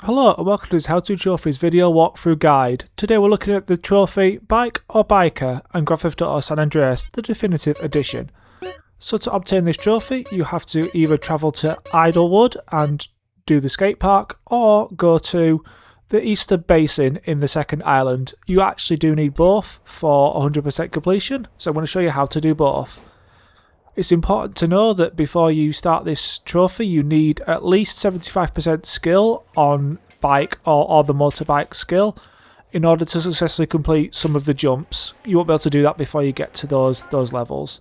Hello and welcome to this How To Trophies video walkthrough guide. Today we're looking at the trophy Bike or Biker and Grand Theft Auto San Andreas, the definitive edition. So to obtain this trophy you have to either travel to Idlewood and do the skate park or go to the Eastern Basin in the second island. You actually do need both for 100% completion, so I'm going to show you how to do both. It's important to know that before you start this trophy you need at least 75% skill on bike or the motorbike skill in order to successfully complete some of the jumps. You won't be able to do that before you get to those levels.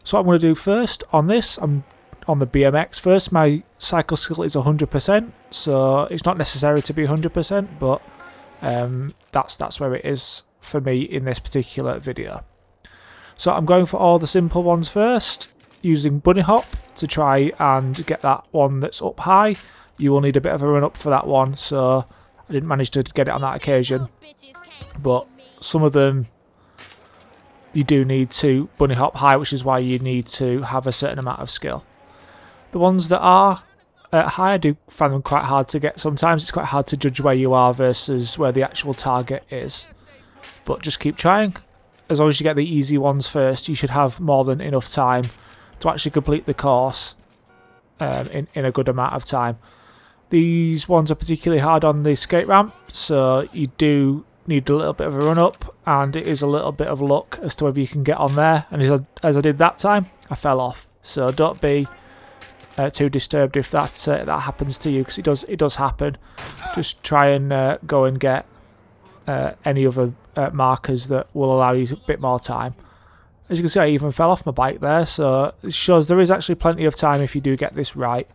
So what I'm going to do first on this, I'm on the BMX first. My cycle skill is 100%, so it's not necessary to be 100%, but that's where it is for me in this particular video. So I'm going for all the simple ones first, using bunny hop to try and get that one that's up high. You will need a bit of a run up for that one, so I didn't manage to get it on that occasion. But some of them you do need to bunny hop high, which is why you need to have a certain amount of skill. The ones that are high, I do find them quite hard to get sometimes. It's quite hard to judge where you are versus where the actual target is. But just keep trying. As long as you get the easy ones first, you should have more than enough time to actually complete the course in a good amount of time. These ones are particularly hard on the skate ramp, so you do need a little bit of a run up, and it is a little bit of luck as to whether you can get on there. And as I did that time, I fell off. So don't be too disturbed if that happens to you, because it does happen. Just try and go and get any other markers that will allow you a bit more time. As you can see, I even fell off my bike there, so it shows there is actually plenty of time if you do get this right.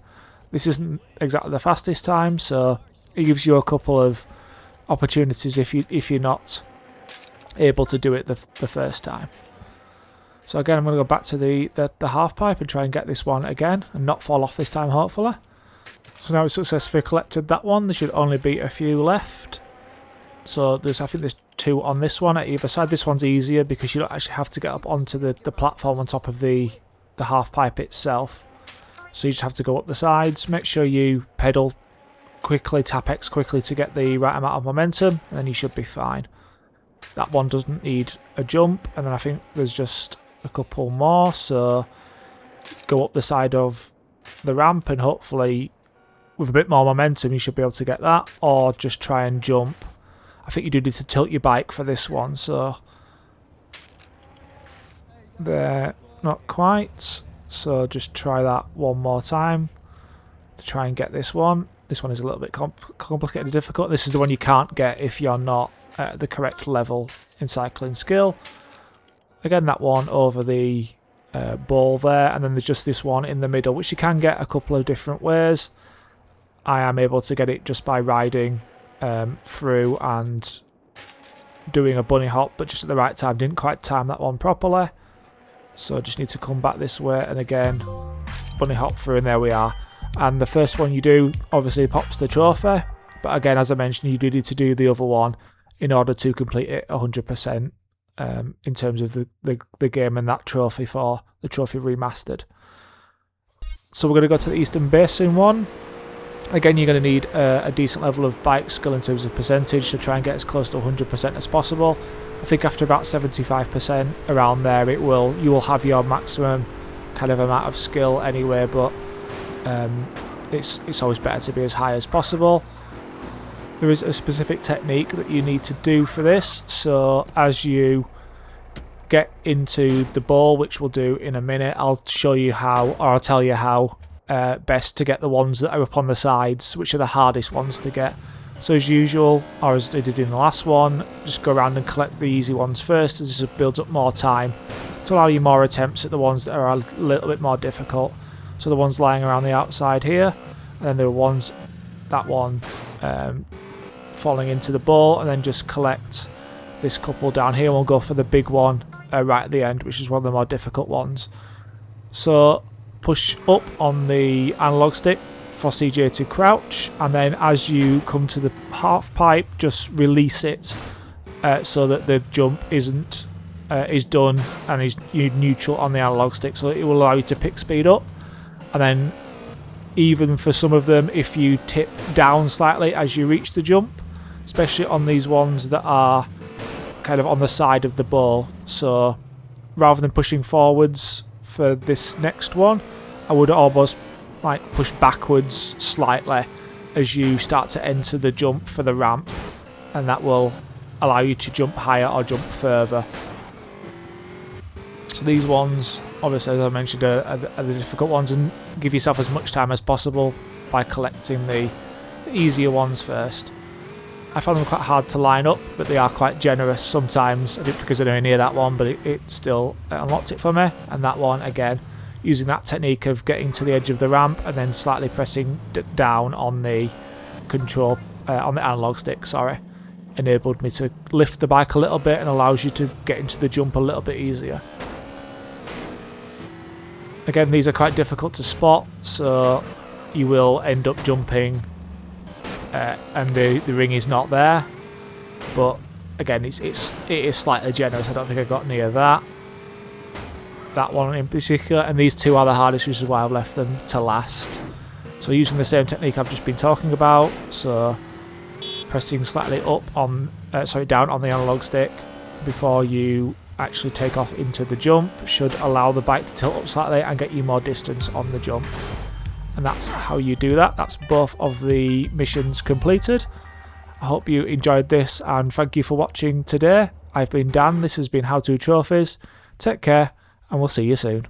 This isn't exactly the fastest time, so it gives you a couple of opportunities if you're not able to do it the first time. So again, I'm going to go back to the half pipe and try and get this one again and not fall off this time, hopefully. So now we've successfully collected that one. There should only be a few left. So I think there's two on this one at either side. This one's easier because you don't actually have to get up onto the platform on top of the half pipe itself. So you just have to go up the sides. Make sure you pedal quickly, tap X quickly to get the right amount of momentum, and then you should be fine. That one doesn't need a jump, and then I think there's just a couple more. So go up the side of the ramp, and hopefully with a bit more momentum you should be able to get that, or just try and jump. I think you do need to tilt your bike for this one, so there, not quite. So just try that one more time to try and get this one. This one is a little bit complicated and difficult. This is the one you can't get if you're not at the correct level in cycling skill. Again, that one over the ball there, and then there's just this one in the middle, which you can get a couple of different ways. I am able to get it just by riding through and doing a bunny hop, but just at the right time. Didn't quite time that one properly, so I just need to come back this way and again bunny hop through, and there we are. And the first one you do obviously pops the trophy, but again, as I mentioned, you do need to do the other one in order to complete it 100% in terms of the game and that trophy for the trophy remastered. So we're going to go to the Eastern Basin one. Again, you're going to need a decent level of bike skill in terms of percentage to try and get as close to 100% as possible. I think after about 75% around there, you will have your maximum kind of amount of skill anyway, but it's always better to be as high as possible. There is a specific technique that you need to do for this, so as you get into the ball, which we'll do in a minute, I'll show you how, or I'll tell you how best to get the ones that are up on the sides, which are the hardest ones to get. So as usual, or as I did in the last one, just go around and collect the easy ones first, as this builds up more time to allow you more attempts at the ones that are a little bit more difficult. So the ones lying around the outside here, and then there are ones, that one falling into the ball, and then just collect this couple down here. We'll go for the big one right at the end, which is one of the more difficult ones. So push up on the analog stick for CJ to crouch, and then as you come to the half pipe, just release it so that the jump is done and is neutral on the analog stick, so it will allow you to pick speed up, and then even for some of them if you tip down slightly as you reach the jump, especially on these ones that are kind of on the side of the bowl. So rather than pushing forwards for this next one, I would almost like push backwards slightly as you start to enter the jump for the ramp, and that will allow you to jump higher or jump further. So these ones, obviously, as I mentioned, are the difficult ones, and give yourself as much time as possible by collecting the easier ones first. I found them quite hard to line up, but they are quite generous sometimes. I didn't think I was anywhere near that one, but it still unlocked it for me. And that one, again, using that technique of getting to the edge of the ramp and then slightly pressing down on the control, on the analog stick, sorry, enabled me to lift the bike a little bit and allows you to get into the jump a little bit easier. Again, these are quite difficult to spot, so you will end up jumping and the ring is not there. But again, it is slightly generous. I don't think I got near that. That one in particular, and these two are the hardest, which is why I've left them to last. So using the same technique I've just been talking about, so pressing slightly up on, down on the analog stick before you actually take off into the jump should allow the bike to tilt up slightly and get you more distance on the jump. And that's how you do that. That's both of the missions completed. I hope you enjoyed this and thank you for watching today. I've been Dan, this has been How To Trophies. Take care and we'll see you soon.